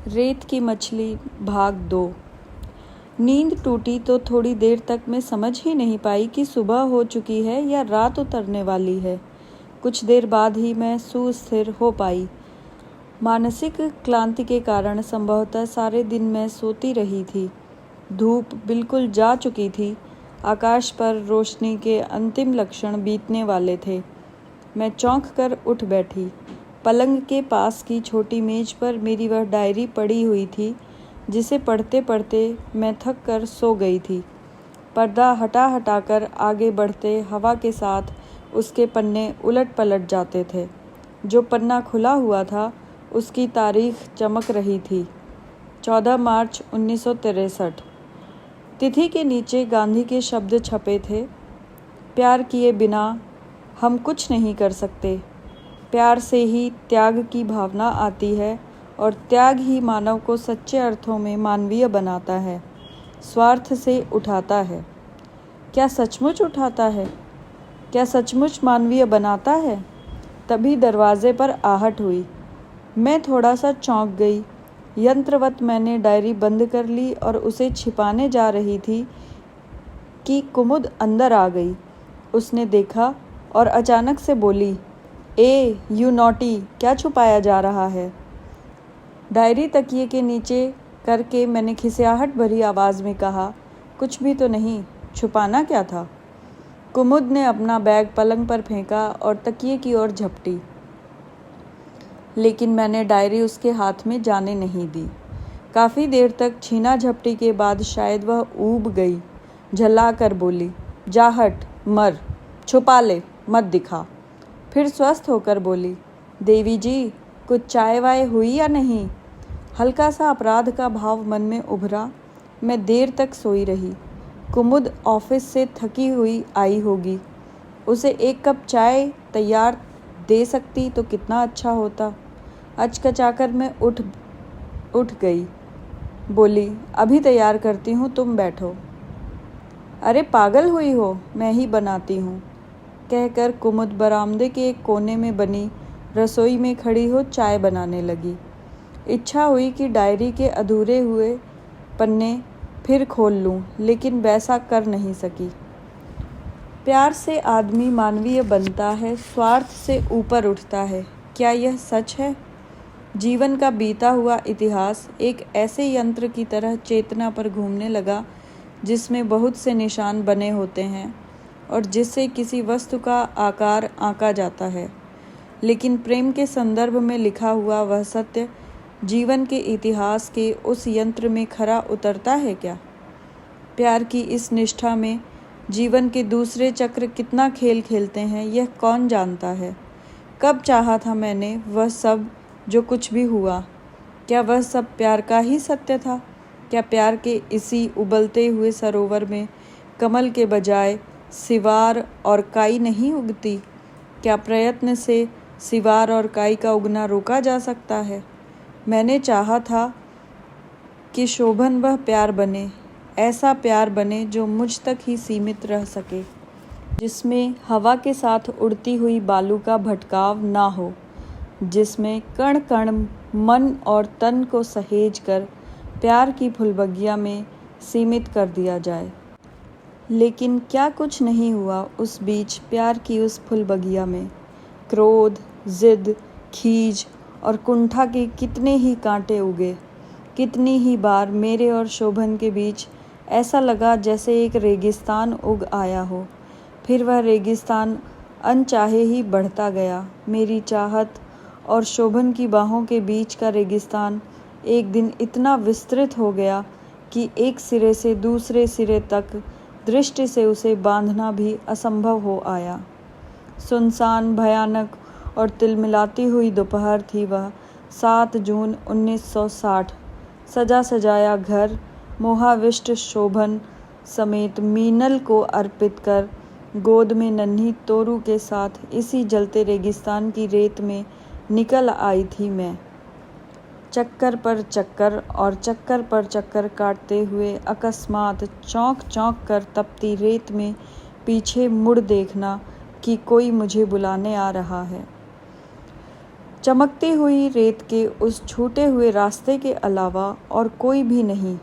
रेत की मछली भाग 2। नींद टूटी तो थोड़ी देर तक मैं समझ ही नहीं पाई कि सुबह हो चुकी है या रात उतरने वाली है। कुछ देर बाद ही मैं सुस्थिर हो पाई। मानसिक क्लांति के कारण संभवतः सारे दिन मैं सोती रही थी। धूप बिल्कुल जा चुकी थी। आकाश पर रोशनी के अंतिम लक्षण बीतने वाले थे। मैं चौंक कर उठ बैठी। पलंग के पास की छोटी मेज पर मेरी वह डायरी पड़ी हुई थी जिसे पढ़ते पढ़ते मैं थक कर सो गई थी। पर्दा हटा हटाकर आगे बढ़ते हवा के साथ उसके पन्ने उलट पलट जाते थे। जो पन्ना खुला हुआ था उसकी तारीख चमक रही थी, 14 मार्च 1963। तिथि के नीचे गांधी के शब्द छपे थे, प्यार किए बिना हम कुछ नहीं कर सकते। प्यार से ही त्याग की भावना आती है और त्याग ही मानव को सच्चे अर्थों में मानवीय बनाता है, स्वार्थ से उठाता है। क्या सचमुच उठाता है? क्या सचमुच मानवीय बनाता है? तभी दरवाजे पर आहट हुई। मैं थोड़ा सा चौंक गई। यंत्रवत मैंने डायरी बंद कर ली और उसे छिपाने जा रही थी कि कुमुद अंदर आ गई। उसने देखा और अचानक से बोली, ए यू नॉटी, क्या छुपाया जा रहा है? डायरी तकिए के नीचे करके मैंने खिसियाहट भरी आवाज़ में कहा, कुछ भी तो नहीं, छुपाना क्या था? कुमुद ने अपना बैग पलंग पर फेंका और तकिए की ओर झपटी, लेकिन मैंने डायरी उसके हाथ में जाने नहीं दी। काफ़ी देर तक छीना झपटी के बाद शायद वह ऊब गई। झल्ला कर बोली, जा हट, मर, छुपा ले, मत दिखा। फिर स्वस्थ होकर बोली, देवी जी, कुछ चाय वाय हुई या नहीं? हल्का सा अपराध का भाव मन में उभरा। मैं देर तक सोई रही। कुमुद ऑफिस से थकी हुई आई होगी। उसे एक कप चाय तैयार दे सकती तो कितना अच्छा होता। अचकचाकर मैं उठ गई। बोली, अभी तैयार करती हूँ, तुम बैठो। अरे पागल हुई हो, मैं ही बनाती हूँ, कहकर कुमुद बरामदे के एक कोने में बनी रसोई में खड़ी हो चाय बनाने लगी। इच्छा हुई कि डायरी के अधूरे हुए पन्ने फिर खोल लूं, लेकिन वैसा कर नहीं सकी। प्यार से आदमी मानवीय बनता है, स्वार्थ से ऊपर उठता है। क्या यह सच है? जीवन का बीता हुआ इतिहास एक ऐसे यंत्र की तरह चेतना पर घूमने लगा जिसमें बहुत से निशान बने होते हैं और जिससे किसी वस्तु का आकार आंका जाता है। लेकिन प्रेम के संदर्भ में लिखा हुआ वह सत्य जीवन के इतिहास के उस यंत्र में खरा उतरता है क्या? प्यार की इस निष्ठा में जीवन के दूसरे चक्र कितना खेल खेलते हैं, यह कौन जानता है? कब चाहा था मैंने वह सब जो कुछ भी हुआ? क्या वह सब प्यार का ही सत्य था? क्या प्यार के इसी उबलते हुए सरोवर में कमल के बजाय सिवार और काई नहीं उगती? क्या प्रयत्न से सिवार और काई का उगना रोका जा सकता है? मैंने चाहा था कि शोभन वह प्यार बने, ऐसा प्यार बने जो मुझ तक ही सीमित रह सके, जिसमें हवा के साथ उड़ती हुई बालू का भटकाव ना हो, जिसमें कण कण मन और तन को सहेज कर प्यार की फुलबगिया में सीमित कर दिया जाए। लेकिन क्या कुछ नहीं हुआ उस बीच प्यार की उस फुलबगिया में। क्रोध, जिद, खीज और कुंठा के कितने ही कांटे उगे। कितनी ही बार मेरे और शोभन के बीच ऐसा लगा जैसे एक रेगिस्तान उग आया हो। फिर वह रेगिस्तान अनचाहे ही बढ़ता गया। मेरी चाहत और शोभन की बाहों के बीच का रेगिस्तान एक दिन इतना विस्तृत हो गया कि एक सिरे से दूसरे सिरे तक दृष्टि से उसे बांधना भी असंभव हो आया। सुनसान, भयानक और तिलमिलाती हुई दोपहर थी वह, 7 जून 1960। सजा सजाया घर मोहाविष्ट शोभन समेत मीनल को अर्पित कर गोद में नन्ही तोरू के साथ इसी जलते रेगिस्तान की रेत में निकल आई थी मैं। चक्कर पर चक्कर और चक्कर पर चक्कर काटते हुए अकस्मात चौंक चौंक कर तपती रेत में पीछे मुड़ देखना कि कोई मुझे बुलाने आ रहा है। चमकती हुई रेत के उस छूटे हुए रास्ते के अलावा और कोई भी नहीं।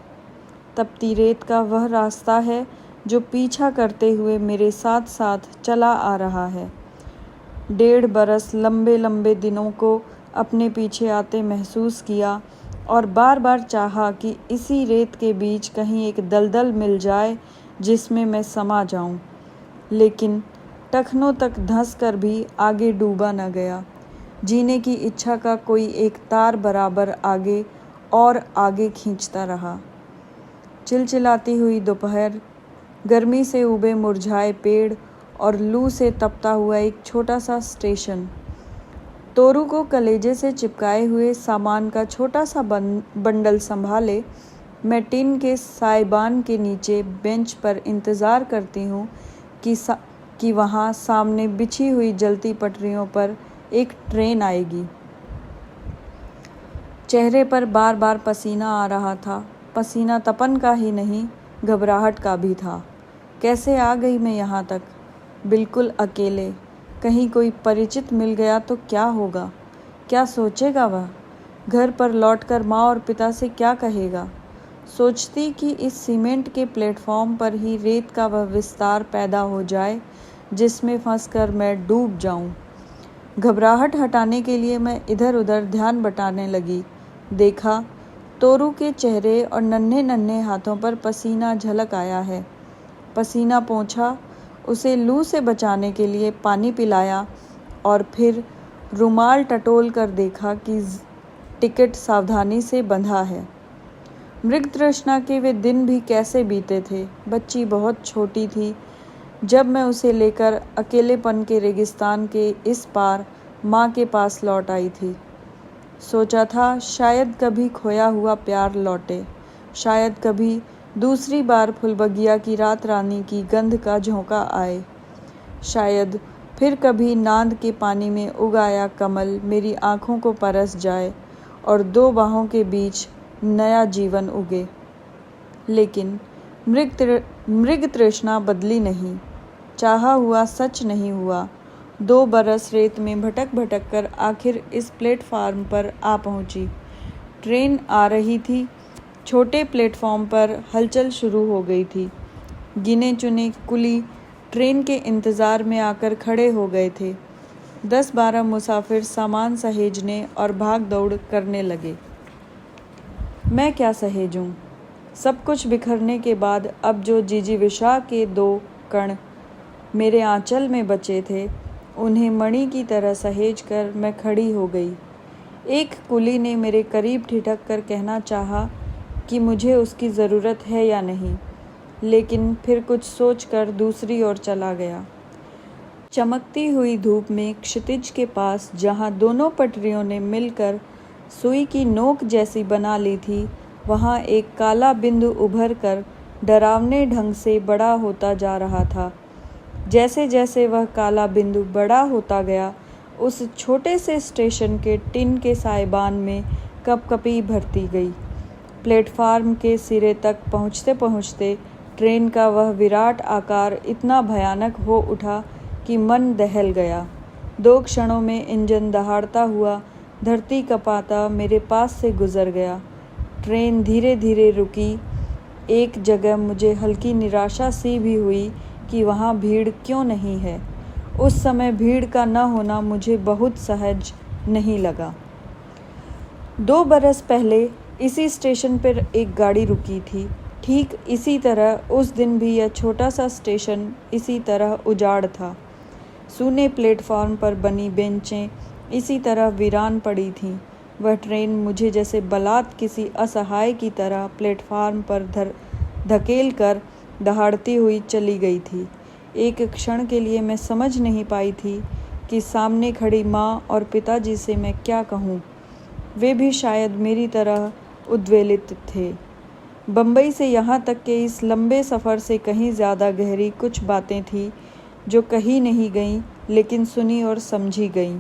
तपती रेत का वह रास्ता है जो पीछा करते हुए मेरे साथ साथ चला आ रहा है। 1.5 बरस लंबे लंबे दिनों को अपने पीछे आते महसूस किया और बार बार चाहा कि इसी रेत के बीच कहीं एक दलदल मिल जाए जिसमें मैं समा जाऊं, लेकिन टखनों तक धंस कर भी आगे डूबा न गया। जीने की इच्छा का कोई एक तार बराबर आगे और आगे खींचता रहा। चिलचिलाती हुई दोपहर, गर्मी से उबे मुरझाए पेड़ और लू से तपता हुआ एक छोटा सा स्टेशन। तोरू को कलेजे से चिपकाए हुए सामान का छोटा सा बंडल संभाले मैं टिन के साइबान के नीचे बेंच पर इंतज़ार करती हूँ कि वहाँ सामने बिछी हुई जलती पटरियों पर एक ट्रेन आएगी। चेहरे पर बार बार पसीना आ रहा था। पसीना तपन का ही नहीं, घबराहट का भी था। कैसे आ गई मैं यहाँ तक, बिल्कुल अकेले। कहीं कोई परिचित मिल गया तो क्या होगा, क्या सोचेगा वह? घर पर लौटकर माँ और पिता से क्या कहेगा? सोचती कि इस सीमेंट के प्लेटफॉर्म पर ही रेत का वह विस्तार पैदा हो जाए जिसमें फंसकर मैं डूब जाऊं। घबराहट हटाने के लिए मैं इधर उधर ध्यान बटाने लगी। देखा, तोरू के चेहरे और नन्हे नन्हे हाथों पर पसीना झलक आया है। पसीना पोंछा, उसे लू से बचाने के लिए पानी पिलाया और फिर रुमाल टटोल कर देखा कि टिकट सावधानी से बंधा है। मृग तृष्णा के वे दिन भी कैसे बीते थे। बच्ची बहुत छोटी थी जब मैं उसे लेकर अकेलेपन के रेगिस्तान के इस पार माँ के पास लौट आई थी। सोचा था शायद कभी खोया हुआ प्यार लौटे, शायद कभी दूसरी बार फुलबगिया की रात रानी की गंध का झोंका आए, शायद फिर कभी नांद के पानी में उगाया कमल मेरी आँखों को परस जाए और 2 बाहों के बीच नया जीवन उगे। लेकिन मृग तृष्णा बदली नहीं, चाहा हुआ सच नहीं हुआ। 2 बरस रेत में भटक भटक कर आखिर इस प्लेटफार्म पर आ पहुंची। ट्रेन आ रही थी। छोटे प्लेटफॉर्म पर हलचल शुरू हो गई थी। गिने चुने कुली ट्रेन के इंतज़ार में आकर खड़े हो गए थे। 10-12 मुसाफिर सामान सहेजने और भाग दौड़ करने लगे। मैं क्या सहेजूं? सब कुछ बिखरने के बाद अब जो जिजीविषा के 2 कण मेरे आंचल में बचे थे, उन्हें मणि की तरह सहेज कर मैं खड़ी हो गई। एक कुली ने मेरे करीब ठिठक कर कहना चाहा कि मुझे उसकी ज़रूरत है या नहीं, लेकिन फिर कुछ सोचकर दूसरी ओर चला गया। चमकती हुई धूप में क्षितिज के पास जहाँ दोनों पटरियों ने मिलकर सुई की नोक जैसी बना ली थी, वहाँ एक काला बिंदु उभर कर डरावने ढंग से बड़ा होता जा रहा था। जैसे जैसे वह काला बिंदु बड़ा होता गया, उस छोटे से स्टेशन के टिन के साइबान में कपकपी भरती गई। प्लेटफार्म के सिरे तक पहुँचते पहुँचते ट्रेन का वह विराट आकार इतना भयानक हो उठा कि मन दहल गया। 2 क्षणों में इंजन दहाड़ता हुआ धरती कपाता मेरे पास से गुजर गया। ट्रेन धीरे धीरे रुकी। एक जगह मुझे हल्की निराशा सी भी हुई कि वहाँ भीड़ क्यों नहीं है। उस समय भीड़ का न होना मुझे बहुत सहज नहीं लगा। 2 बरस पहले इसी स्टेशन पर एक गाड़ी रुकी थी। ठीक इसी तरह उस दिन भी यह छोटा सा स्टेशन इसी तरह उजाड़ था। सूने प्लेटफार्म पर बनी बेंचें इसी तरह वीरान पड़ी थीं। वह ट्रेन मुझे जैसे बलात् किसी असहाय की तरह प्लेटफार्म पर धकेल कर दहाड़ती हुई चली गई थी। एक क्षण के लिए मैं समझ नहीं पाई थी कि सामने खड़ी माँ और पिताजी से मैं क्या कहूँ। वे भी शायद मेरी तरह उद्वेलित थे। बम्बई से यहाँ तक के इस लंबे सफ़र से कहीं ज़्यादा गहरी कुछ बातें थीं जो कही नहीं गईं, लेकिन सुनी और समझी गईं।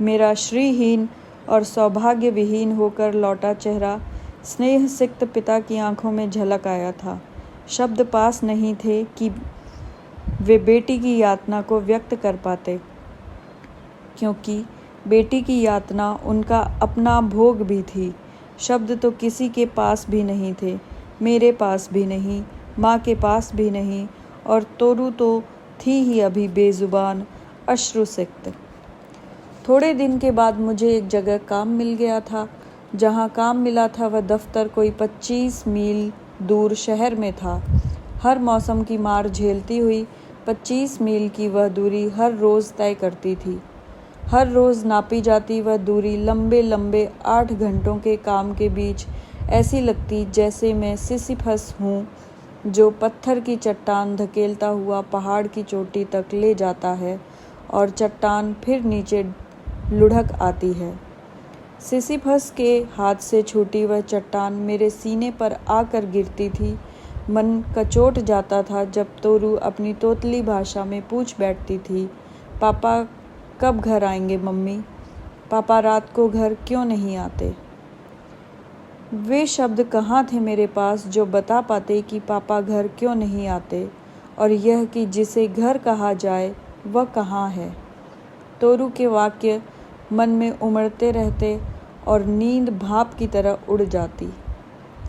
मेरा श्रीहीन और सौभाग्य विहीन होकर लौटा चेहरा स्नेह सिक्त पिता की आंखों में झलक आया था। शब्द पास नहीं थे कि वे बेटी की यातना को व्यक्त कर पाते, क्योंकि बेटी की यातना उनका अपना भोग भी थी। शब्द तो किसी के पास भी नहीं थे, मेरे पास भी नहीं, माँ के पास भी नहीं, और तोरू तो थी ही अभी बेजुबान, अश्रुसिक्त। थोड़े दिन के बाद मुझे एक जगह काम मिल गया था। जहाँ काम मिला था वह दफ्तर कोई 25 मील दूर शहर में था। हर मौसम की मार झेलती हुई 25 मील की वह दूरी हर रोज़ तय करती थी। हर रोज़ नापी जाती वह दूरी लंबे लंबे 8 घंटों के काम के बीच ऐसी लगती जैसे मैं सिसिफस हूँ जो पत्थर की चट्टान धकेलता हुआ पहाड़ की चोटी तक ले जाता है और चट्टान फिर नीचे लुढ़क आती है। सिसिफस के हाथ से छूटी वह चट्टान मेरे सीने पर आकर गिरती थी। मन कचोट जाता था जब तोरू अपनी तोतली भाषा में पूछ बैठती थी, पापा कब घर आएंगे मम्मी? पापा रात को घर क्यों नहीं आते? वे शब्द कहाँ थे मेरे पास जो बता पाते कि पापा घर क्यों नहीं आते, और यह कि जिसे घर कहा जाए वह कहाँ है। तोरू के वाक्य मन में उमड़ते रहते और नींद भाप की तरह उड़ जाती।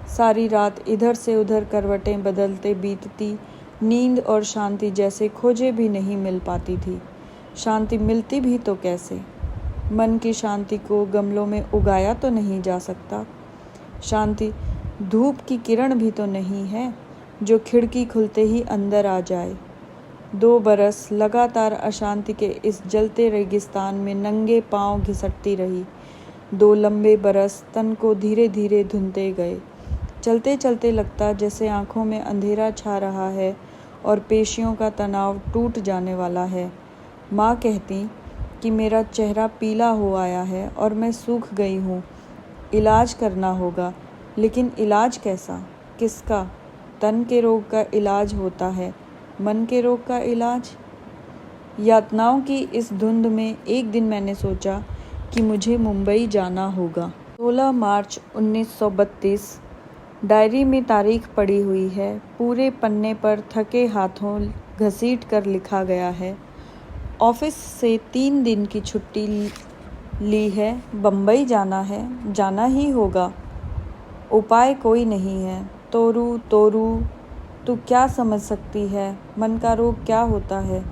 सारी रात इधर से उधर करवटें बदलते बीतती। नींद और शांति जैसे खोजे भी नहीं मिल पाती थी। शांति मिलती भी तो कैसे? मन की शांति को गमलों में उगाया तो नहीं जा सकता। शांति धूप की किरण भी तो नहीं है जो खिड़की खुलते ही अंदर आ जाए। 2 बरस लगातार अशांति के इस जलते रेगिस्तान में नंगे पांव घिसटती रही। 2 लंबे बरस तन को धीरे धीरे धुनते गए। चलते चलते लगता जैसे आंखों में अंधेरा छा रहा है और पेशियों का तनाव टूट जाने वाला है। माँ कहती कि मेरा चेहरा पीला हो आया है और मैं सूख गई हूँ, इलाज करना होगा। लेकिन इलाज कैसा? किसका? तन के रोग का इलाज होता है, मन के रोग का इलाज? यातनाओं की इस धुंध में एक दिन मैंने सोचा कि मुझे मुंबई जाना होगा। 16 मार्च 1932। डायरी में तारीख पड़ी हुई है। पूरे पन्ने पर थके हाथों घसीट कर लिखा गया है, ऑफिस से 3 दिन की छुट्टी ली है, बम्बई जाना है, जाना ही होगा। उपाय कोई नहीं है। तोरू तोरू तू क्या समझ सकती है? मन का रोग क्या होता है?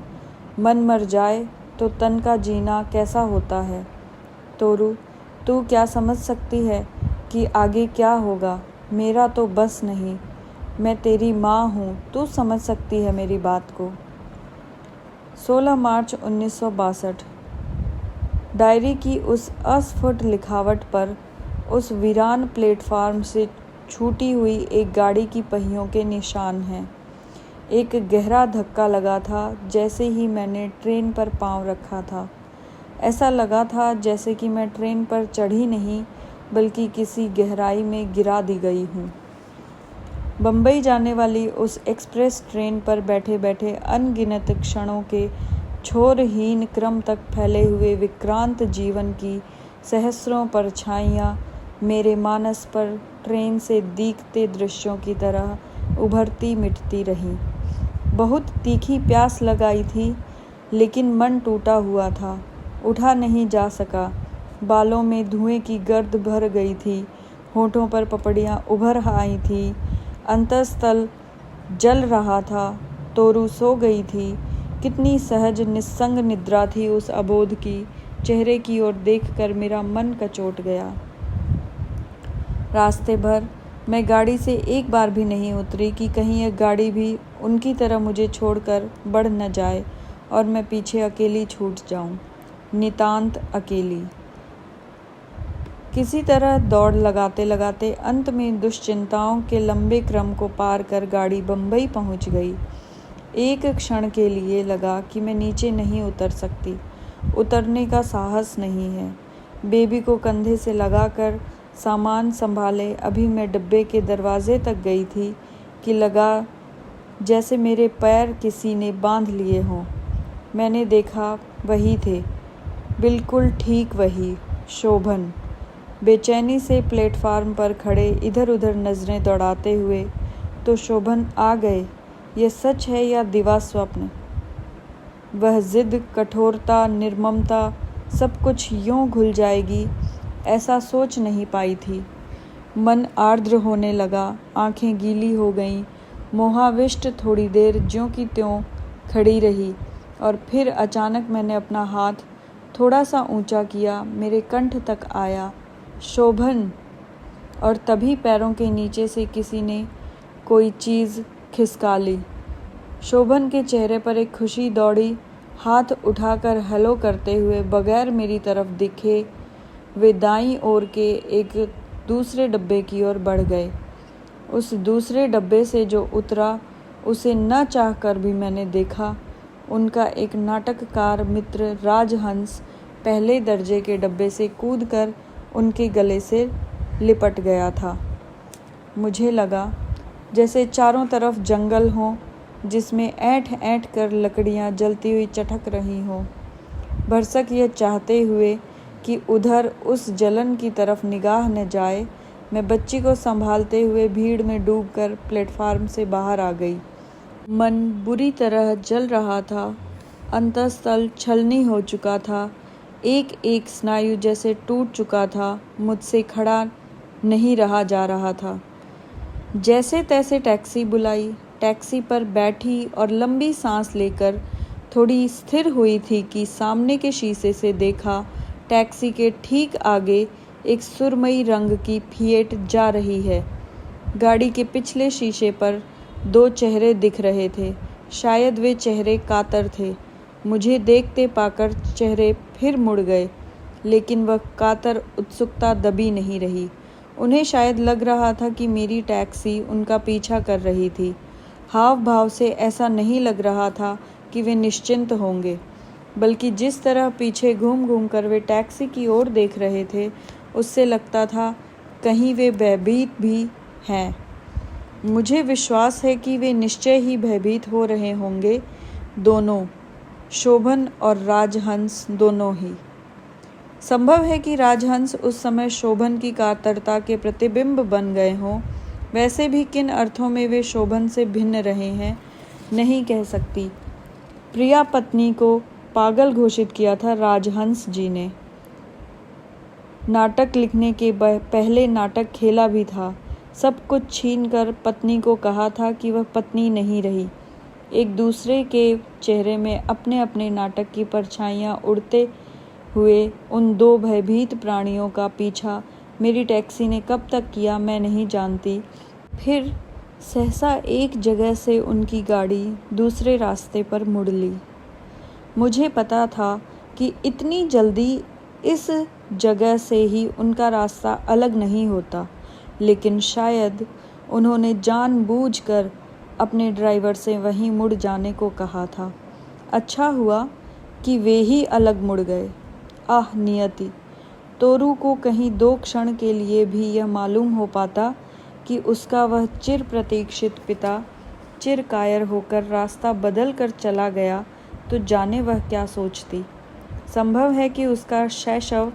मन मर जाए तो तन का जीना कैसा होता है? तोरू तू क्या समझ सकती है कि आगे क्या होगा? मेरा तो बस नहीं, मैं तेरी माँ हूँ, तू समझ सकती है मेरी बात को। 16 मार्च 1962। डायरी की उस अस्फुट लिखावट पर उस वीरान प्लेटफार्म से छूटी हुई एक गाड़ी की पहियों के निशान हैं। एक गहरा धक्का लगा था जैसे ही मैंने ट्रेन पर पाँव रखा था। ऐसा लगा था जैसे कि मैं ट्रेन पर चढ़ी नहीं बल्कि किसी गहराई में गिरा दी गई हूँ। बम्बई जाने वाली उस एक्सप्रेस ट्रेन पर बैठे बैठे अनगिनत क्षणों के छोरहीन क्रम तक फैले हुए विक्रांत जीवन की सहस्रों परछाइयाँ मेरे मानस पर ट्रेन से दिखते दृश्यों की तरह उभरती मिटती रहीं। बहुत तीखी प्यास लगाई थी, लेकिन मन टूटा हुआ था, उठा नहीं जा सका। बालों में धुएं की गर्द भर गई थी, होठों पर पपड़ियाँ उभर आई थी, अंतस्तल जल रहा था। तोरू सो गई थी। कितनी सहज निस्संग निद्रा थी उस अबोध की। चेहरे की ओर देखकर मेरा मन कचोट गया। रास्ते भर मैं गाड़ी से एक बार भी नहीं उतरी कि कहीं यह गाड़ी भी उनकी तरह मुझे छोड़कर बढ़ न जाए और मैं पीछे अकेली छूट जाऊं, नितांत अकेली। किसी तरह दौड़ लगाते लगाते अंत में दुश्चिंताओं के लंबे क्रम को पार कर गाड़ी बम्बई पहुंच गई। एक क्षण के लिए लगा कि मैं नीचे नहीं उतर सकती, उतरने का साहस नहीं है। बेबी को कंधे से लगाकर सामान संभाले अभी मैं डब्बे के दरवाजे तक गई थी कि लगा जैसे मेरे पैर किसी ने बांध लिए हों। मैंने देखा, वही थे, बिल्कुल ठीक वही, शोभन। बेचैनी से प्लेटफार्म पर खड़े इधर उधर नज़रें दौड़ाते हुए, तो शोभन आ गए। यह सच है या दिवा स्वप्न? वह जिद, कठोरता, निर्ममता सब कुछ यूं घुल जाएगी ऐसा सोच नहीं पाई थी। मन आर्द्र होने लगा, आंखें गीली हो गईं। मोहाविष्ट थोड़ी देर ज्यों की त्यों खड़ी रही और फिर अचानक मैंने अपना हाथ थोड़ा सा ऊंचा किया, मेरे कंठ तक आया, शोभन। और तभी पैरों के नीचे से किसी ने कोई चीज़ खिसका ली। शोभन के चेहरे पर एक खुशी दौड़ी। हाथ उठाकर हेलो करते हुए बगैर मेरी तरफ दिखे वे दाईं ओर के एक दूसरे डब्बे की ओर बढ़ गए। उस दूसरे डब्बे से जो उतरा उसे न चाहकर भी मैंने देखा। उनका एक नाटककार मित्र राजहंस पहले दर्जे के डब्बे से कूदकर उनके गले से लिपट गया था। मुझे लगा जैसे चारों तरफ जंगल हो जिसमें ऐंठ ऐंठ कर लकड़ियां जलती हुई चटक रही हों। भरसक यह चाहते हुए कि उधर उस जलन की तरफ निगाह न जाए, मैं बच्ची को संभालते हुए भीड़ में डूबकर प्लेटफार्म से बाहर आ गई। मन बुरी तरह जल रहा था, अंतःस्थल छलनी हो चुका था, एक एक स्नायु जैसे टूट चुका था, मुझसे खड़ा नहीं रहा जा रहा था। जैसे तैसे टैक्सी बुलाई, टैक्सी पर बैठी और लंबी सांस लेकर थोड़ी स्थिर हुई थी कि सामने के शीशे से देखा टैक्सी के ठीक आगे एक सुरमई रंग की फिएट जा रही है। गाड़ी के पिछले शीशे पर 2 चेहरे दिख रहे थे। शायद वे चेहरे कातर थे। मुझे देखते पाकर चेहरे फिर मुड़ गए, लेकिन वह कातर उत्सुकता दबी नहीं रही। उन्हें शायद लग रहा था कि मेरी टैक्सी उनका पीछा कर रही थी। हाव भाव से ऐसा नहीं लग रहा था कि वे निश्चिंत होंगे, बल्कि जिस तरह पीछे घूम घूम कर वे टैक्सी की ओर देख रहे थे, उससे लगता था कहीं वे भयभीत भी हैं। मुझे विश्वास है कि वे निश्चय ही भयभीत हो रहे होंगे, दोनों, शोभन और राजहंस दोनों ही। संभव है कि राजहंस उस समय शोभन की कातरता के प्रतिबिंब बन गए हों। वैसे भी किन अर्थों में वे शोभन से भिन्न रहे हैं, नहीं कह सकती। प्रिया पत्नी को पागल घोषित किया था राजहंस जी ने। नाटक लिखने के पहले नाटक खेला भी था। सब कुछ छीनकर पत्नी को कहा था कि वह पत्नी नहीं रही। एक दूसरे के चेहरे में अपने अपने नाटक की परछाइयाँ उड़ते हुए उन 2 भयभीत प्राणियों का पीछा मेरी टैक्सी ने कब तक किया मैं नहीं जानती। फिर सहसा एक जगह से उनकी गाड़ी दूसरे रास्ते पर मुड़ ली। मुझे पता था कि इतनी जल्दी इस जगह से ही उनका रास्ता अलग नहीं होता, लेकिन शायद उन्होंने जानबूझकर अपने ड्राइवर से वहीं मुड़ जाने को कहा था। अच्छा हुआ कि वे ही अलग मुड़ गए। आह नियति! तोरू को कहीं 2 क्षण के लिए भी यह मालूम हो पाता कि उसका वह चिर प्रतीक्षित पिता चिरकायर होकर रास्ता बदल कर चला गया तो जाने वह क्या सोचती। संभव है कि उसका शैशव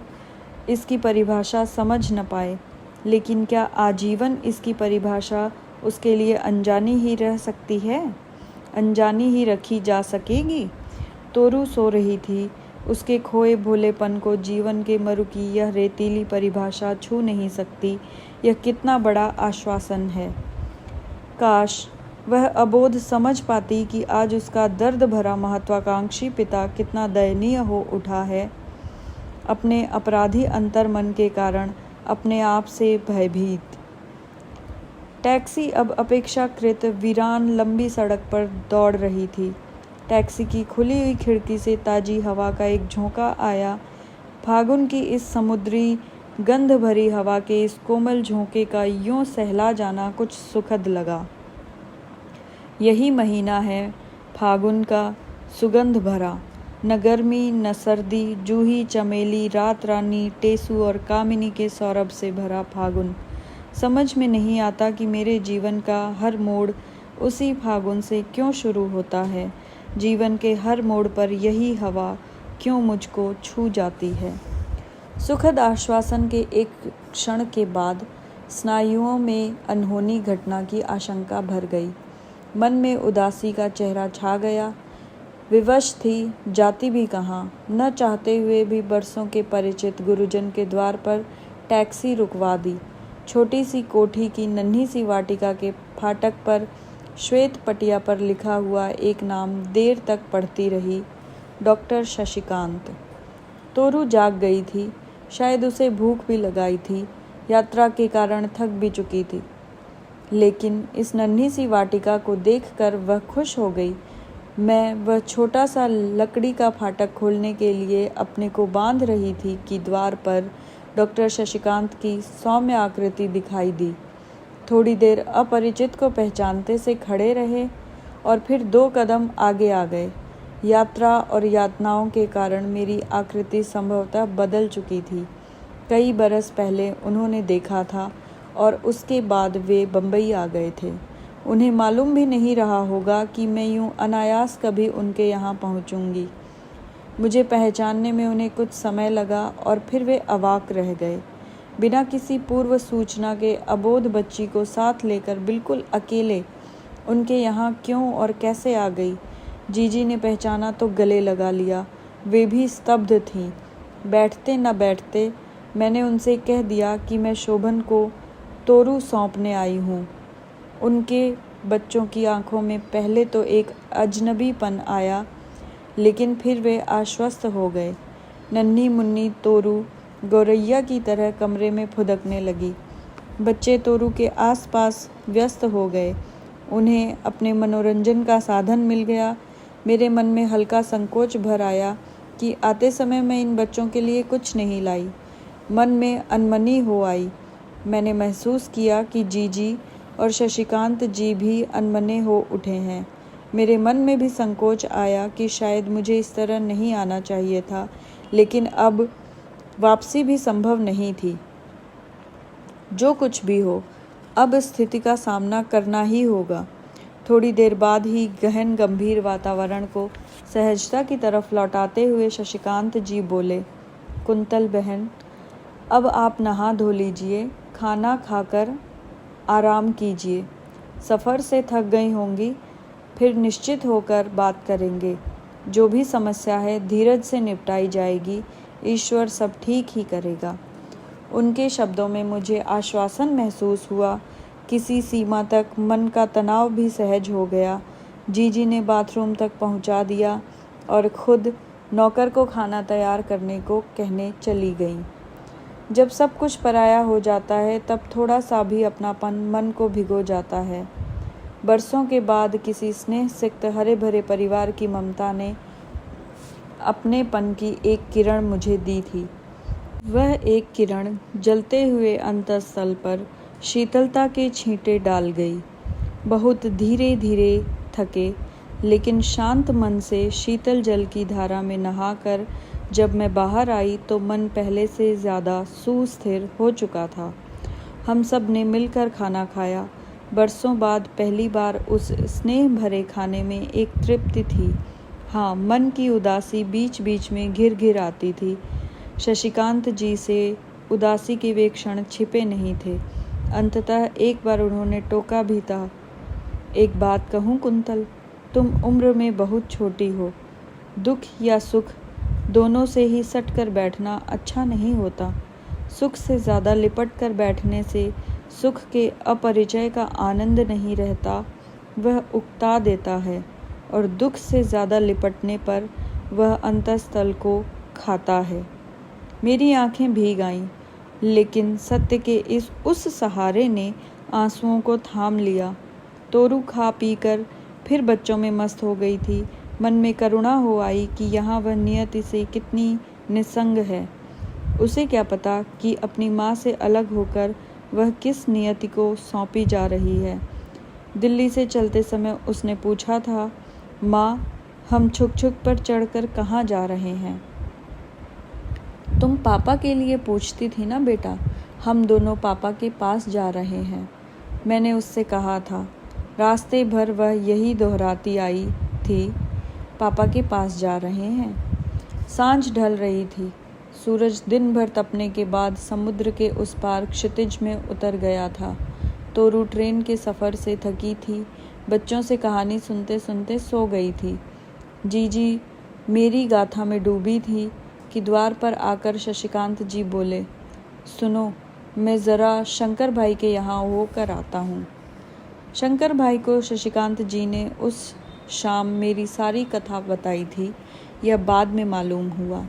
इसकी परिभाषा समझ न पाए, लेकिन क्या आजीवन इसकी परिभाषा उसके लिए अनजानी ही रह सकती है, अनजानी ही रखी जा सकेगी। तोरू सो रही थी। उसके खोए भोलेपन को जीवन के मरु की यह रेतीली परिभाषा छू नहीं सकती। यह कितना बड़ा आश्वासन है। काश वह अबोध समझ पाती कि आज उसका दर्द भरा महत्वाकांक्षी पिता कितना दयनीय हो उठा है, अपने अपराधी अंतर्मन के कारण अपने आप से भयभीत। टैक्सी अब अपेक्षाकृत वीरान लंबी सड़क पर दौड़ रही थी। टैक्सी की खुली हुई खिड़की से ताज़ी हवा का एक झोंका आया। फागुन की इस समुद्री गंध भरी हवा के इस कोमल झोंके का यूं सहला जाना कुछ सुखद लगा। यही महीना है फागुन का, सुगंध भरा, न गर्मी न सर्दी, जूही चमेली, रात रानी, टेसू और कामिनी के सौरभ से भरा फागुन। समझ में नहीं आता कि मेरे जीवन का हर मोड़ उसी फागुन से क्यों शुरू होता है। जीवन के हर मोड़ पर यही हवा क्यों मुझको छू जाती है। सुखद आश्वासन के एक क्षण के बाद स्नायुओं में अनहोनी घटना की आशंका भर गई। मन में उदासी का चेहरा छा गया। विवश थी, जाती भी कहाँ। न चाहते हुए भी बरसों के परिचित गुरुजन के द्वार पर टैक्सी रुकवा दी। छोटी सी कोठी की नन्ही सी वाटिका के फाटक पर श्वेत पटिया पर लिखा हुआ एक नाम देर तक पढ़ती रही, डॉक्टर शशिकांत। तोरू जाग गई थी, शायद उसे भूख भी लगाई थी, यात्रा के कारण थक भी चुकी थी, लेकिन इस नन्ही सी वाटिका को देखकर वह खुश हो गई। वह छोटा सा लकड़ी का फाटक खोलने के लिए अपने को बांध रही थी कि द्वार पर डॉक्टर शशिकांत की सौम्य आकृति दिखाई दी। थोड़ी देर अपरिचित को पहचानते से खड़े रहे और फिर 2 कदम आगे आ गए। यात्रा और यातनाओं के कारण मेरी आकृति संभवतः बदल चुकी थी। कई बरस पहले उन्होंने देखा था और उसके बाद वे बम्बई आ गए थे। उन्हें मालूम भी नहीं रहा होगा कि मैं यूं अनायास कभी उनके यहाँ पहुँचूंगी। मुझे पहचानने में उन्हें कुछ समय लगा और फिर वे अवाक रह गए। बिना किसी पूर्व सूचना के अबोध बच्ची को साथ लेकर बिल्कुल अकेले उनके यहाँ क्यों और कैसे आ गई। जीजी ने पहचाना तो गले लगा लिया। वे भी स्तब्ध थीं। बैठते न बैठते मैंने उनसे कह दिया कि मैं शोभन को तोरू सौंपने आई हूँ। उनके बच्चों की आंखों में पहले तो एक अजनबीपन आया, लेकिन फिर वे आश्वस्त हो गए। नन्ही मुन्नी तोरू गौरैया की तरह कमरे में फुदकने लगी। बच्चे तोरू के आसपास व्यस्त हो गए। उन्हें अपने मनोरंजन का साधन मिल गया। मेरे मन में हल्का संकोच भर आया कि आते समय मैं इन बच्चों के लिए कुछ नहीं लाई। मन में अनमनी हो आई। मैंने महसूस किया कि जीजी और शशिकांत जी भी अनमने हो उठे हैं। मेरे मन में भी संकोच आया कि शायद मुझे इस तरह नहीं आना चाहिए था, लेकिन अब वापसी भी संभव नहीं थी। जो कुछ भी हो, अब स्थिति का सामना करना ही होगा। थोड़ी देर बाद ही गहन गंभीर वातावरण को सहजता की तरफ लौटाते हुए शशिकांत जी बोले, कुंतल बहन, अब आप नहा धो लीजिए, खाना खाकर आराम कीजिए। सफ़र से थक गई होंगी, फिर निश्चित होकर बात करेंगे। जो भी समस्या है धीरज से निपटाई जाएगी। ईश्वर सब ठीक ही करेगा। उनके शब्दों में मुझे आश्वासन महसूस हुआ। किसी सीमा तक मन का तनाव भी सहज हो गया। जीजी ने बाथरूम तक पहुंचा दिया और खुद नौकर को खाना तैयार करने को कहने चली गईं। जब सब कुछ पराया हो जाता है तब थोड़ा सा भी अपनापन मन को भिगो जाता है। बरसों के बाद किसी स्नेह सिक्त हरे भरे परिवार की ममता ने अपनेपन की एक किरण मुझे दी थी। वह एक किरण जलते हुए अंतःस्थल पर शीतलता के छींटे डाल गई। बहुत धीरे धीरे थके लेकिन शांत मन से शीतल जल की धारा में नहाकर जब मैं बाहर आई तो मन पहले से ज़्यादा सुस्थिर हो चुका था। हम सब ने मिलकर खाना खाया। बरसों बाद पहली बार उस स्नेह भरे खाने में एक तृप्ति थी। हाँ, मन की उदासी बीच बीच में घिर घिर आती थी। शशिकांत जी से उदासी के वे क्षण छिपे नहीं थे। अंततः एक बार उन्होंने टोका भी था, एक बात कहूँ कुंतल, तुम उम्र में बहुत छोटी हो। दुख या सुख दोनों से ही सट कर बैठना अच्छा नहीं होता। सुख से ज़्यादा लिपट कर बैठने से सुख के अपरिचय का आनंद नहीं रहता, वह उकता देता है, और दुख से ज़्यादा लिपटने पर वह अंतःस्थल को खाता है। मेरी आंखें भीग आईं, लेकिन सत्य के उस सहारे ने आंसुओं को थाम लिया। तोरू खा पी कर फिर बच्चों में मस्त हो गई थी। मन में करुणा हो आई कि यहाँ वह नियति से कितनी निस्संग है। उसे क्या पता कि अपनी माँ से अलग होकर वह किस नियति को सौंपी जा रही है। दिल्ली से चलते समय उसने पूछा था, माँ, हम छुक छुक पर चढ़कर कहाँ जा रहे हैं? तुम पापा के लिए पूछती थी ना बेटा। हम दोनों पापा के पास जा रहे हैं, मैंने उससे कहा था। रास्ते भर वह यही दोहराती आई थी, पापा के पास जा रहे हैं। सांझ ढल रही थी। सूरज दिन भर तपने के बाद समुद्र के उस पार क्षितिज में उतर गया था। तोरू ट्रेन के सफ़र से थकी थी। बच्चों से कहानी सुनते सुनते सो गई थी। जीजी मेरी गाथा में डूबी थी कि द्वार पर आकर शशिकांत जी बोले, सुनो, मैं ज़रा शंकर भाई के यहाँ होकर आता हूँ। शंकर भाई को शशिकांत जी ने उस शाम मेरी सारी कथा बताई थी, यह बाद में मालूम हुआ।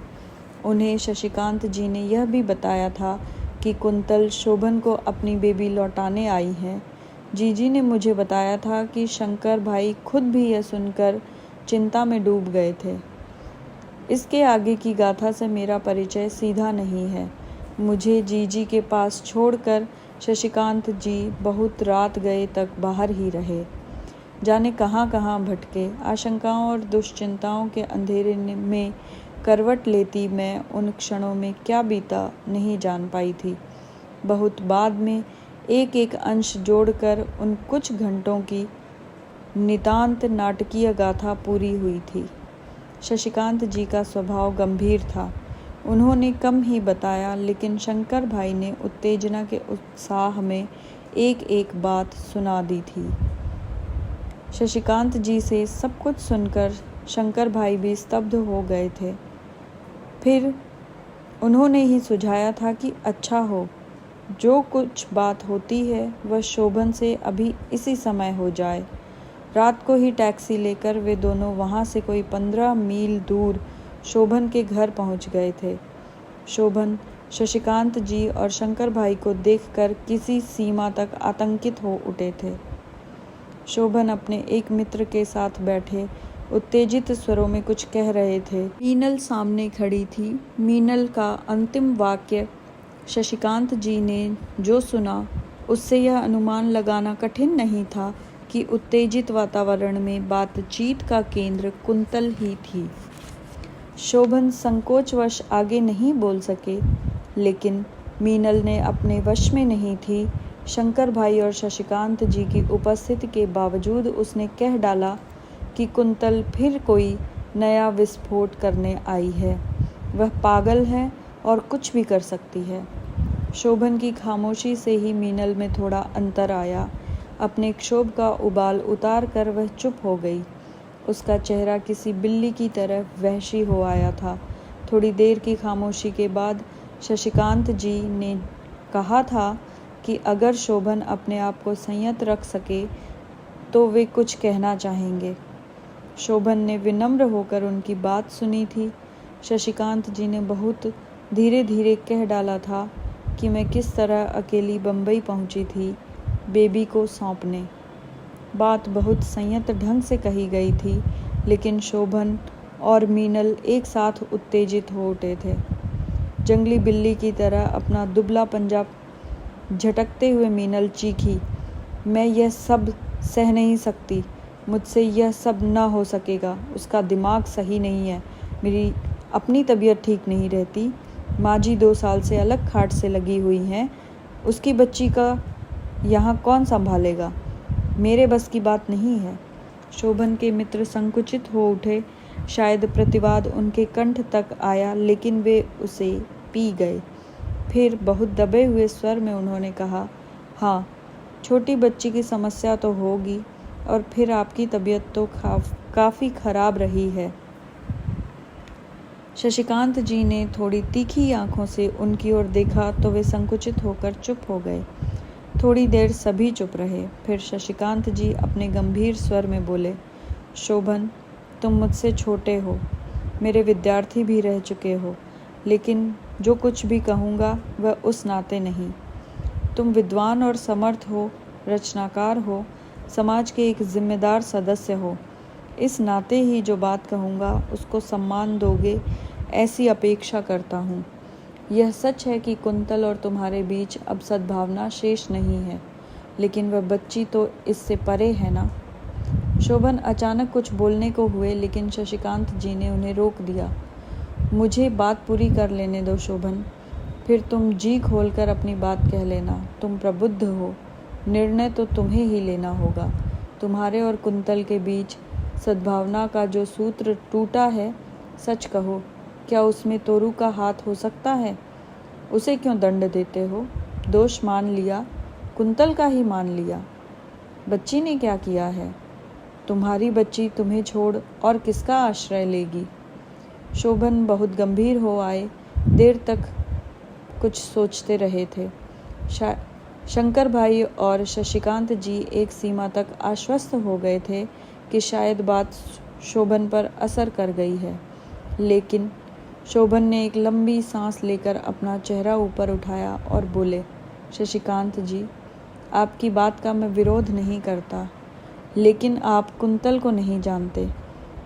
उन्हें शशिकांत जी ने यह भी बताया था कि कुंतल शोभन को अपनी बेबी लौटाने आई है। जीजी ने मुझे बताया था कि शंकर भाई खुद भी यह सुनकर चिंता में डूब गए थे। इसके आगे की गाथा से मेरा परिचय सीधा नहीं है। मुझे जीजी के पास छोड़कर शशिकांत जी बहुत रात गए तक बाहर ही रहे। जाने कहाँ कहाँ भटके। आशंकाओं और दुश्चिंताओं के अंधेरे में करवट लेती मैं उन क्षणों में क्या बीता नहीं जान पाई थी। बहुत बाद में एक एक अंश जोड़कर उन कुछ घंटों की नितांत नाटकीय गाथा पूरी हुई थी। शशिकांत जी का स्वभाव गंभीर था। उन्होंने कम ही बताया, लेकिन शंकर भाई ने उत्तेजना के उत्साह में एक एक बात सुना दी थी। शशिकांत जी से सब कुछ सुनकर शंकर भाई भी स्तब्ध हो गए थे। फिर उन्होंने ही सुझाया था कि अच्छा हो, जो कुछ बात होती है वह शोभन से अभी इसी समय हो जाए। रात को ही टैक्सी लेकर वे दोनों वहाँ से कोई 15 मील दूर शोभन के घर पहुँच गए थे। शोभन शशिकांत जी और शंकर भाई को देखकर किसी सीमा तक आतंकित हो उठे थे। शोभन अपने एक मित्र के साथ बैठे उत्तेजित स्वरों में कुछ कह रहे थे। मीनल सामने खड़ी थी। मीनल का अंतिम वाक्य शशिकांत जी ने जो सुना, उससे यह अनुमान लगाना कठिन नहीं था कि उत्तेजित वातावरण में बातचीत का केंद्र कुंतल ही थी। शोभन संकोचवश आगे नहीं बोल सके, लेकिन मीनल ने अपने वश में नहीं थी। शंकर भाई और शशिकांत जी की उपस्थिति के बावजूद उसने कह डाला कि कुंतल फिर कोई नया विस्फोट करने आई है। वह पागल है और कुछ भी कर सकती है। शोभन की खामोशी से ही मीनल में थोड़ा अंतर आया। अपने क्षोभ का उबाल उतार कर वह चुप हो गई। उसका चेहरा किसी बिल्ली की तरह वहशी हो आया था। थोड़ी देर की खामोशी के बाद शशिकांत जी ने कहा था कि अगर शोभन अपने आप को संयत रख सके तो वे कुछ कहना चाहेंगे। शोभन ने विनम्र होकर उनकी बात सुनी थी। शशिकांत जी ने बहुत धीरे धीरे कह डाला था कि मैं किस तरह अकेली बम्बई पहुंची थी बेबी को सौंपने। बात बहुत संयत ढंग से कही गई थी, लेकिन शोभन और मीनल एक साथ उत्तेजित हो उठे थे। जंगली बिल्ली की तरह अपना दुबला पंजा झटकते हुए मीनल चीखी, मैं यह सब सह नहीं सकती, मुझसे यह सब न हो सकेगा। उसका दिमाग सही नहीं है। मेरी अपनी तबीयत ठीक नहीं रहती। माँ जी 2 साल से अलग खाट से लगी हुई हैं। उसकी बच्ची का यहाँ कौन संभालेगा? मेरे बस की बात नहीं है। शोभन के मित्र संकुचित हो उठे। शायद प्रतिवाद उनके कंठ तक आया, लेकिन वे उसे पी गए। फिर बहुत दबे हुए स्वर में उन्होंने कहा, हाँ, छोटी बच्ची की समस्या तो होगी, और फिर आपकी तबीयत तो काफ़ी खराब रही है। शशिकांत जी ने थोड़ी तीखी आंखों से उनकी ओर देखा तो वे संकुचित होकर चुप हो गए। थोड़ी देर सभी चुप रहे। फिर शशिकांत जी अपने गंभीर स्वर में बोले, शोभन, तुम मुझसे छोटे हो, मेरे विद्यार्थी भी रह चुके हो, लेकिन जो कुछ भी कहूँगा वह उस नाते नहीं। तुम विद्वान और समर्थ हो, रचनाकार हो, समाज के एक जिम्मेदार सदस्य हो। इस नाते ही जो बात कहूँगा उसको सम्मान दोगे, ऐसी अपेक्षा करता हूँ। यह सच है कि कुंतल और तुम्हारे बीच अब सद्भावना शेष नहीं है, लेकिन वह बच्ची तो इससे परे है ना। शोभन अचानक कुछ बोलने को हुए, लेकिन शशिकांत जी ने उन्हें रोक दिया। मुझे बात पूरी कर लेने दो शोभन, फिर तुम जी खोलकर अपनी बात कह लेना। तुम प्रबुद्ध हो, निर्णय तो तुम्हें ही लेना होगा। तुम्हारे और कुंतल के बीच सद्भावना का जो सूत्र टूटा है, सच कहो, क्या उसमें तोरू का हाथ हो सकता है? उसे क्यों दंड देते हो? दोष मान लिया, कुंतल का ही मान लिया। बच्ची ने क्या किया है? तुम्हारी बच्ची तुम्हें छोड़ और किसका आश्रय लेगी? शोभन बहुत गंभीर हो आए। देर तक कुछ सोचते रहे थे। शंकर भाई और शशिकांत जी एक सीमा तक आश्वस्त हो गए थे कि शायद बात शोभन पर असर कर गई है, लेकिन शोभन ने एक लंबी सांस लेकर अपना चेहरा ऊपर उठाया और बोले, शशिकांत जी, आपकी बात का मैं विरोध नहीं करता, लेकिन आप कुंतल को नहीं जानते।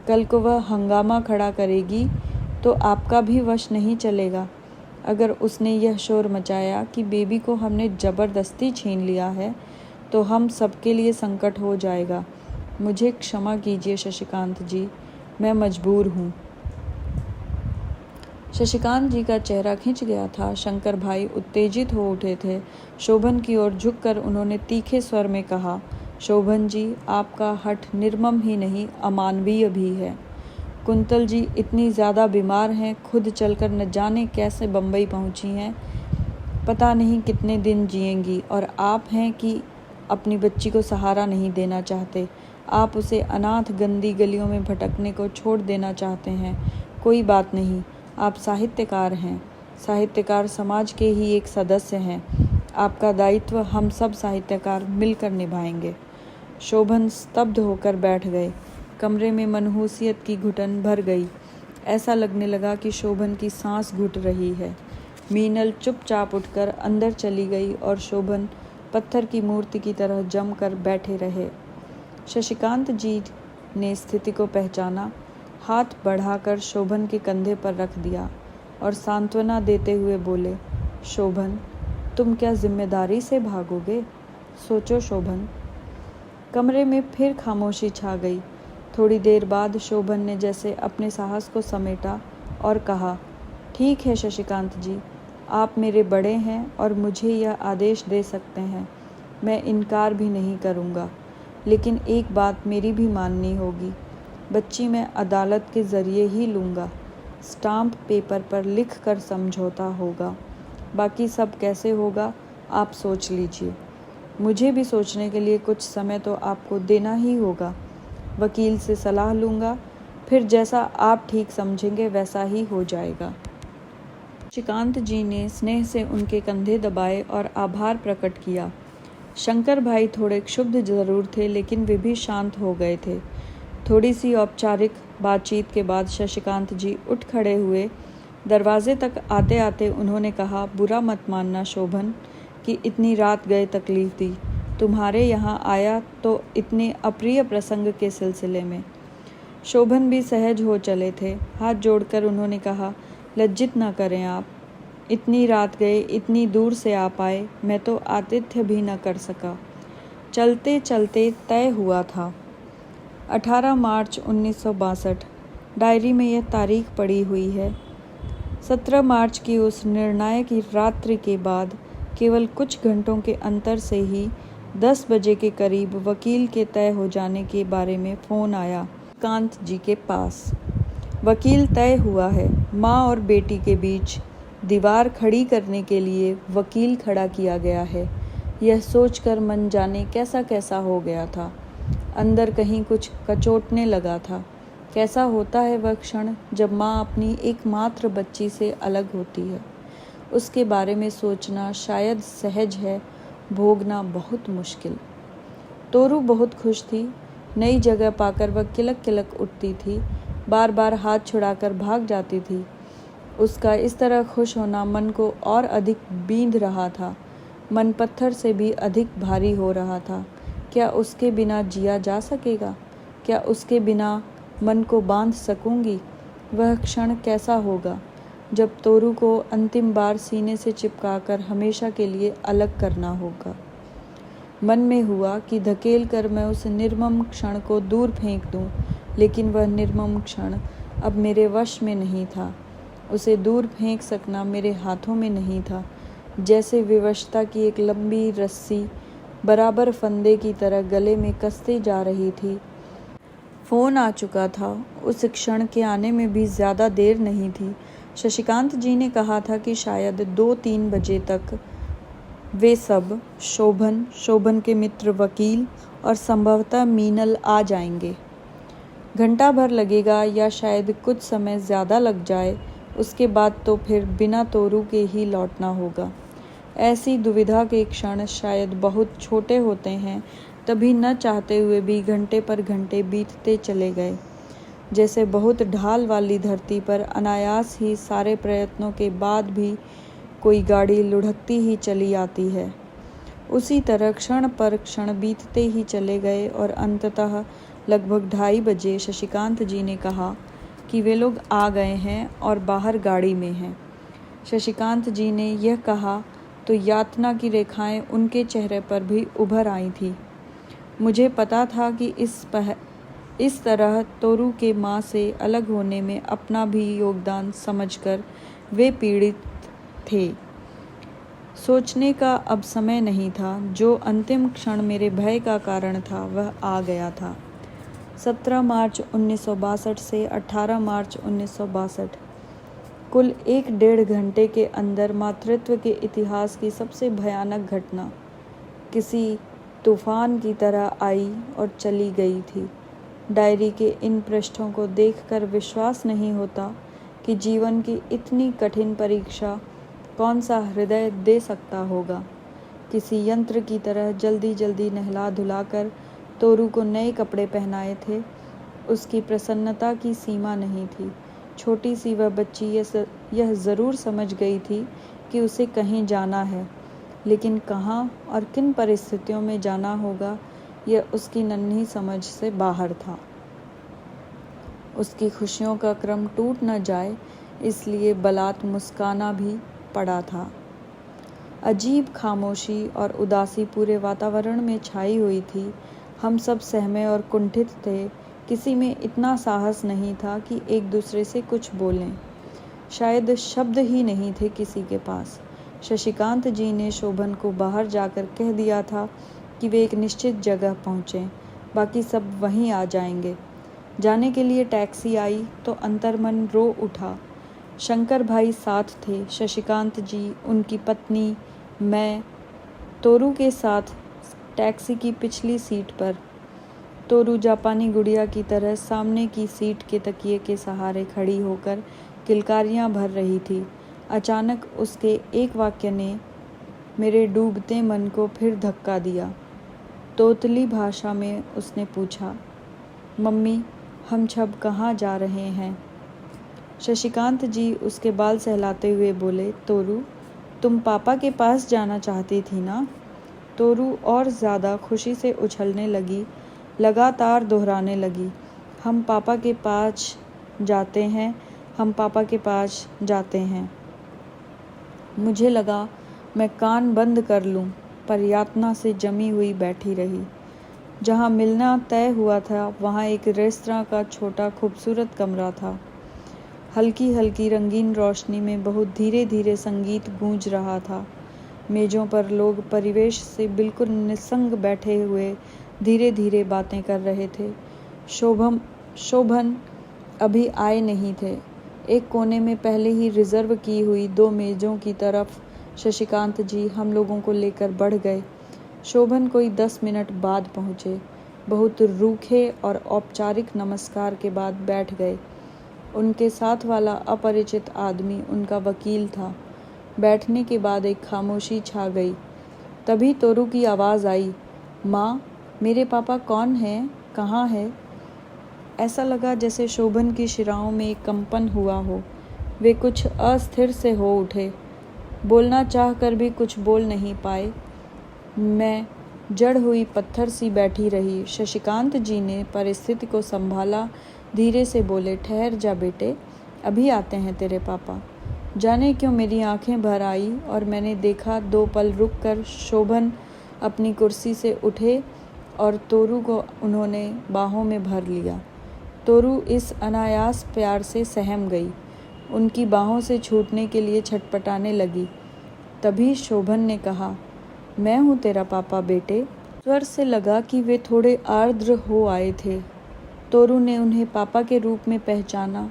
कल को वह हंगामा खड़ा करेगी तो आपका भी वश नहीं चलेगा। अगर उसने यह शोर मचाया कि बेबी को हमने ज़बरदस्ती छीन लिया है तो हम सबके लिए संकट हो जाएगा। मुझे क्षमा कीजिए शशिकांत जी, मैं मजबूर हूँ। शशिकांत जी का चेहरा खिंच गया था। शंकर भाई उत्तेजित हो उठे थे। शोभन की ओर झुककर उन्होंने तीखे स्वर में कहा, शोभन जी, आपका हठ निर्मम ही नहीं अमानवीय भी है। कुंतल जी इतनी ज़्यादा बीमार हैं, खुद चलकर न जाने कैसे बम्बई पहुंची हैं, पता नहीं कितने दिन जिएंगी, और आप हैं कि अपनी बच्ची को सहारा नहीं देना चाहते। आप उसे अनाथ गंदी गलियों में भटकने को छोड़ देना चाहते हैं। कोई बात नहीं, आप साहित्यकार हैं, साहित्यकार समाज के ही एक सदस्य हैं। आपका दायित्व हम सब साहित्यकार मिलकर निभाएंगे। शोभन स्तब्ध होकर बैठ गए। कमरे में मनहूसियत की घुटन भर गई। ऐसा लगने लगा कि शोभन की सांस घुट रही है। मीनल चुपचाप उठकर अंदर चली गई और शोभन पत्थर की मूर्ति की तरह जमकर बैठे रहे। शशिकांत जी ने स्थिति को पहचाना, हाथ बढ़ाकर शोभन के कंधे पर रख दिया और सांत्वना देते हुए बोले, शोभन, तुम क्या जिम्मेदारी से भागोगे? सोचो शोभन। कमरे में फिर खामोशी छा गई। थोड़ी देर बाद शोभन ने जैसे अपने साहस को समेटा और कहा, ठीक है शशिकांत जी, आप मेरे बड़े हैं और मुझे यह आदेश दे सकते हैं। मैं इनकार भी नहीं करूँगा, लेकिन एक बात मेरी भी माननी होगी। बच्ची मैं अदालत के ज़रिए ही लूँगा। स्टाम्प पेपर पर लिख कर समझौता होगा। बाकी सब कैसे होगा आप सोच लीजिए। मुझे भी सोचने के लिए कुछ समय तो आपको देना ही होगा। वकील से सलाह लूँगा, फिर जैसा आप ठीक समझेंगे वैसा ही हो जाएगा। शशिकांत जी ने स्नेह से उनके कंधे दबाए और आभार प्रकट किया। शंकर भाई थोड़े क्षुब्ध जरूर थे, लेकिन वे भी शांत हो गए थे। थोड़ी सी औपचारिक बातचीत के बाद शशिकांत जी उठ खड़े हुए। दरवाजे तक आते आते उन्होंने कहा, बुरा मत मानना शोभन कि इतनी रात गए तकलीफ दी। तुम्हारे यहाँ आया तो इतने अप्रिय प्रसंग के सिलसिले में। शोभन भी सहज हो चले थे। हाथ जोड़कर उन्होंने कहा, लज्जित न करें आप। इतनी रात गए, इतनी दूर से आप आए, मैं तो आतिथ्य भी न कर सका। चलते चलते तय हुआ था 18 मार्च 1962। डायरी में यह तारीख पड़ी हुई है। 17 मार्च की उस निर्णायक रात्रि के बाद केवल कुछ घंटों के अंतर से ही 10 बजे के करीब वकील के तय हो जाने के बारे में फ़ोन आया कांत जी के पास। वकील तय हुआ है। माँ और बेटी के बीच दीवार खड़ी करने के लिए वकील खड़ा किया गया है। यह सोचकर मन जाने कैसा कैसा हो गया था। अंदर कहीं कुछ कचोटने लगा था। कैसा होता है वह क्षण जब माँ अपनी एकमात्र बच्ची से अलग होती है। उसके बारे में सोचना शायद सहज है, भोगना बहुत मुश्किल। तोरू बहुत खुश थी। नई जगह पाकर वह किलक किलक उठती थी, बार बार हाथ छुड़ाकर भाग जाती थी। उसका इस तरह खुश होना मन को और अधिक बींध रहा था। मन पत्थर से भी अधिक भारी हो रहा था। क्या उसके बिना जिया जा सकेगा? क्या उसके बिना मन को बांध सकूंगी? वह क्षण कैसा होगा जब तोरू को अंतिम बार सीने से चिपकाकर हमेशा के लिए अलग करना होगा। मन में हुआ कि धकेल कर मैं उस निर्मम क्षण को दूर फेंक दूं, लेकिन वह निर्मम क्षण अब मेरे वश में नहीं था। उसे दूर फेंक सकना मेरे हाथों में नहीं था। जैसे विवशता की एक लंबी रस्सी बराबर फंदे की तरह गले में कसते जा रही थी। फ़ोन आ चुका था। उस क्षण के आने में भी ज़्यादा देर नहीं थी। शशिकांत जी ने कहा था कि शायद 2-3 बजे तक वे सब शोभन के मित्र वकील और संभवतः मीनल आ जाएंगे। घंटा भर लगेगा या शायद कुछ समय ज़्यादा लग जाए। उसके बाद तो फिर बिना तोरू के ही लौटना होगा। ऐसी दुविधा के क्षण शायद बहुत छोटे होते हैं, तभी न चाहते हुए भी घंटे पर घंटे बीतते चले गए। जैसे बहुत ढाल वाली धरती पर अनायास ही सारे प्रयत्नों के बाद भी कोई गाड़ी लुढ़कती ही चली आती है, उसी तरह क्षण पर क्षण बीतते ही चले गए और अंततः लगभग 2:30 बजे शशिकांत जी ने कहा कि वे लोग आ गए हैं और बाहर गाड़ी में हैं। शशिकांत जी ने यह कहा तो यातना की रेखाएं उनके चेहरे पर भी उभर आई थी। मुझे पता था कि इस तरह तोरू के माँ से अलग होने में अपना भी योगदान समझकर वे पीड़ित थे। सोचने का अब समय नहीं था। जो अंतिम क्षण मेरे भय का कारण था वह आ गया था। 17 मार्च 1962 से 18 मार्च 1962, कुल 1-1.5 घंटे के अंदर मातृत्व के इतिहास की सबसे भयानक घटना किसी तूफान की तरह आई और चली गई थी। डायरी के इन पृष्ठों को देखकर विश्वास नहीं होता कि जीवन की इतनी कठिन परीक्षा कौन सा हृदय दे सकता होगा। किसी यंत्र की तरह जल्दी जल्दी नहला धुलाकर तोरू को नए कपड़े पहनाए थे। उसकी प्रसन्नता की सीमा नहीं थी। छोटी सी वह बच्ची यह ज़रूर समझ गई थी कि उसे कहीं जाना है, लेकिन कहाँ और किन परिस्थितियों में जाना होगा यह उसकी नन्ही समझ से बाहर था। उसकी खुशियों का क्रम टूट न जाए इसलिए बलात् मुस्काना भी पड़ा था। अजीब खामोशी और उदासी पूरे वातावरण में छाई हुई थी। हम सब सहमे और कुंठित थे। किसी में इतना साहस नहीं था कि एक दूसरे से कुछ बोलें। शायद शब्द ही नहीं थे किसी के पास। शशिकांत जी ने शोभन को बाहर जाकर कह दिया था कि वे एक निश्चित जगह पहुँचें, बाकी सब वहीं आ जाएंगे। जाने के लिए टैक्सी आई तो अंतर्मन रो उठा। शंकर भाई साथ थे, शशिकांत जी, उनकी पत्नी, मैं, तोरू के साथ टैक्सी की पिछली सीट पर। तोरू जापानी गुड़िया की तरह सामने की सीट के तकिए के सहारे खड़ी होकर किलकारियां भर रही थी। अचानक उसके एक वाक्य ने मेरे डूबते मन को फिर धक्का दिया। तोतली भाषा में उसने पूछा, मम्मी, हम सब कहाँ जा रहे हैं? शशिकांत जी उसके बाल सहलाते हुए बोले, तोरू, तुम पापा के पास जाना चाहती थी ना? तोरू और ज़्यादा खुशी से उछलने लगी, लगातार दोहराने लगी, हम पापा के पास जाते हैं, हम पापा के पास जाते हैं। मुझे लगा मैं कान बंद कर लूं, पर यातना से जमी हुई बैठी रही। जहां मिलना तय हुआ था वहां एक रेस्तरां का छोटा खूबसूरत कमरा था। हल्की हल्की रंगीन रोशनी में बहुत धीरे धीरे संगीत गूंज रहा था। मेजों पर लोग परिवेश से बिल्कुल निस्संग बैठे हुए धीरे धीरे बातें कर रहे थे। शोभन अभी आए नहीं थे। एक कोने में पहले ही रिजर्व की हुई 2 मेजों की तरफ शशिकांत जी हम लोगों को लेकर बढ़ गए। शोभन कोई 10 मिनट बाद पहुँचे। बहुत रूखे और औपचारिक नमस्कार के बाद बैठ गए। उनके साथ वाला अपरिचित आदमी उनका वकील था। बैठने के बाद एक खामोशी छा गई। तभी तोरू की आवाज़ आई, माँ, मेरे पापा कौन हैं, कहाँ है? ऐसा लगा जैसे शोभन की शिराओं में एक कंपन हुआ हो। वे कुछ अस्थिर से हो उठे। बोलना चाह कर भी कुछ बोल नहीं पाए। मैं जड़ हुई पत्थर सी बैठी रही। शशिकांत जी ने परिस्थिति को संभाला, धीरे से बोले, ठहर जा बेटे, अभी आते हैं तेरे पापा। जाने क्यों मेरी आंखें भर आई और मैंने देखा 2 पल रुककर शोभन अपनी कुर्सी से उठे और तोरू को उन्होंने बाहों में भर लिया। तोरू इस अनायास प्यार से सहम गई। उनकी बाहों से छूटने के लिए छटपटाने लगी। तभी शोभन ने कहा, मैं हूँ तेरा पापा बेटे। स्वर से लगा कि वे थोड़े आर्द्र हो आए थे। तोरू ने उन्हें पापा के रूप में पहचाना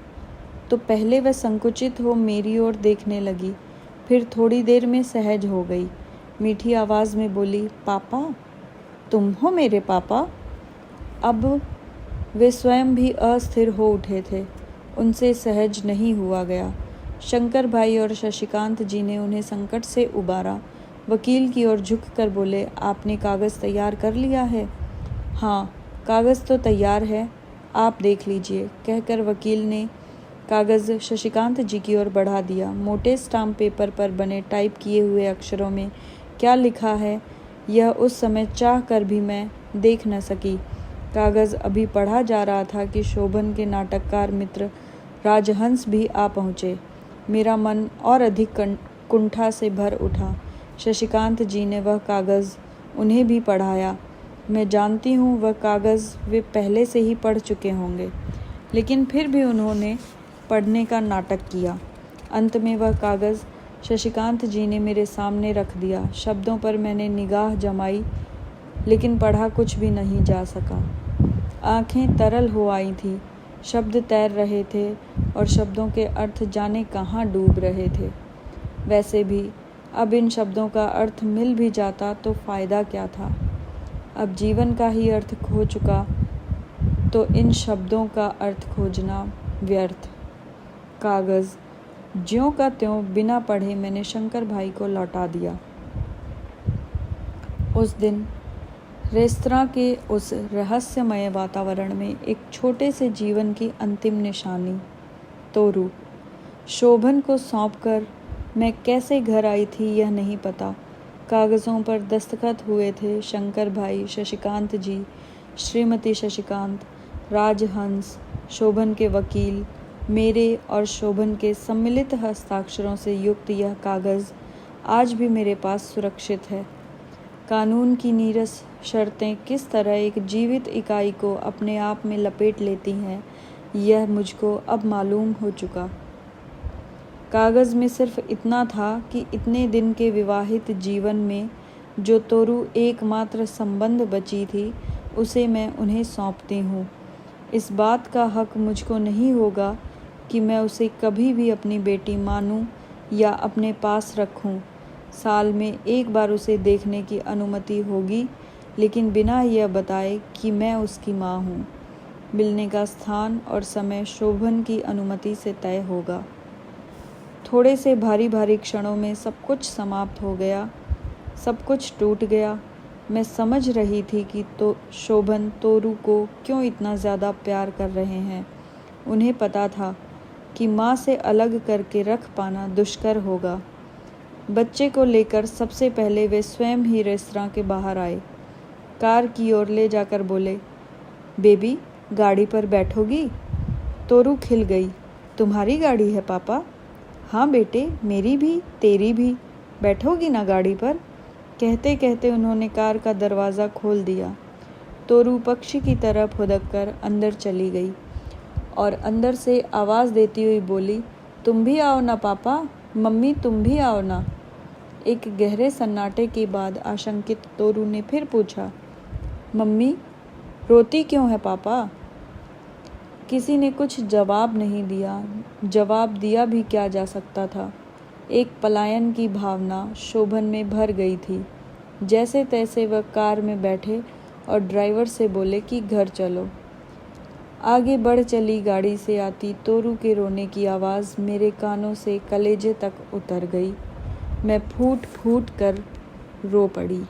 तो पहले वह संकुचित हो मेरी ओर देखने लगी, फिर थोड़ी देर में सहज हो गई। मीठी आवाज़ में बोली, पापा, तुम हो मेरे पापा? अब वे स्वयं भी अस्थिर हो उठे थे। उनसे सहज नहीं हुआ गया। शंकर भाई और शशिकांत जी ने उन्हें संकट से उबारा। वकील की ओर झुककर बोले, आपने कागज़ तैयार कर लिया है? हाँ, कागज़ तो तैयार है, आप देख लीजिए, कहकर वकील ने कागज़ शशिकांत जी की ओर बढ़ा दिया। मोटे स्टाम्प पेपर पर बने टाइप किए हुए अक्षरों में क्या लिखा है, यह उस समय चाह कर भी मैं देख न सकी। कागज़ अभी पढ़ा जा रहा था कि शोभन के नाटककार मित्र राजहंस भी आ पहुँचे। मेरा मन और अधिक कुंठा से भर उठा। शशिकांत जी ने वह कागज़ उन्हें भी पढ़ाया। मैं जानती हूँ वह कागज़ वे पहले से ही पढ़ चुके होंगे, लेकिन फिर भी उन्होंने पढ़ने का नाटक किया। अंत में वह कागज़ शशिकांत जी ने मेरे सामने रख दिया। शब्दों पर मैंने निगाह जमाई, लेकिन पढ़ा कुछ भी नहीं जा सका। आँखें तरल हो आई थीं, शब्द तैर रहे थे और शब्दों के अर्थ जाने कहाँ डूब रहे थे। वैसे भी अब इन शब्दों का अर्थ मिल भी जाता तो फ़ायदा क्या था? अब जीवन का ही अर्थ खो चुका तो इन शब्दों का अर्थ खोजना व्यर्थ। कागज़ ज्यों का त्यों बिना पढ़े मैंने शंकर भाई को लौटा दिया। उस दिन रेस्तरां के उस रहस्यमय वातावरण में एक छोटे से जीवन की अंतिम निशानी, तोरू। शोभन को सौंपकर मैं कैसे घर आई थी यह नहीं पता। कागज़ों पर दस्तखत हुए थे शंकर भाई, शशिकांत जी, श्रीमती शशिकांत, राजहंस, शोभन के वकील, मेरे और शोभन के सम्मिलित हस्ताक्षरों से युक्त यह कागज़ आज भी मेरे पास सुरक्षित है। कानून की नीरस शर्तें किस तरह एक जीवित इकाई को अपने आप में लपेट लेती हैं, यह मुझको अब मालूम हो चुका। कागज़ में सिर्फ इतना था कि इतने दिन के विवाहित जीवन में जो तोरू एकमात्र संबंध बची थी, उसे मैं उन्हें सौंपती हूँ। इस बात का हक मुझको नहीं होगा कि मैं उसे कभी भी अपनी बेटी मानूं या अपने पास रखूं। साल में एक बार उसे देखने की अनुमति होगी, लेकिन बिना यह बताए कि मैं उसकी माँ हूँ। मिलने का स्थान और समय शोभन की अनुमति से तय होगा। थोड़े से भारी भारी क्षणों में सब कुछ समाप्त हो गया, सब कुछ टूट गया। मैं समझ रही थी कि तो शोभन तोरू को क्यों इतना ज़्यादा प्यार कर रहे हैं। उन्हें पता था कि माँ से अलग करके रख पाना दुष्कर होगा। बच्चे को लेकर सबसे पहले वे स्वयं ही रेस्तरां के बाहर आए। कार की ओर ले जाकर बोले, बेबी, गाड़ी पर बैठोगी? तोरू खिल गई। तुम्हारी गाड़ी है पापा? हाँ बेटे, मेरी भी, तेरी भी। बैठोगी ना गाड़ी पर? कहते कहते उन्होंने कार का दरवाज़ा खोल दिया। तोरू पक्षी की तरह फुदक कर अंदर चली गई और अंदर से आवाज़ देती हुई बोली, तुम भी आओ ना पापा, मम्मी तुम भी आओ ना। एक गहरे सन्नाटे के बाद आशंकित तोरू ने फिर पूछा, मम्मी रोती क्यों है पापा? किसी ने कुछ जवाब नहीं दिया। जवाब दिया भी क्या जा सकता था। एक पलायन की भावना शोभन में भर गई थी। जैसे तैसे वह कार में बैठे और ड्राइवर से बोले कि घर चलो। आगे बढ़ चली गाड़ी से आती तोरू के रोने की आवाज़ मेरे कानों से कलेजे तक उतर गई। मैं फूट फूट कर रो पड़ी।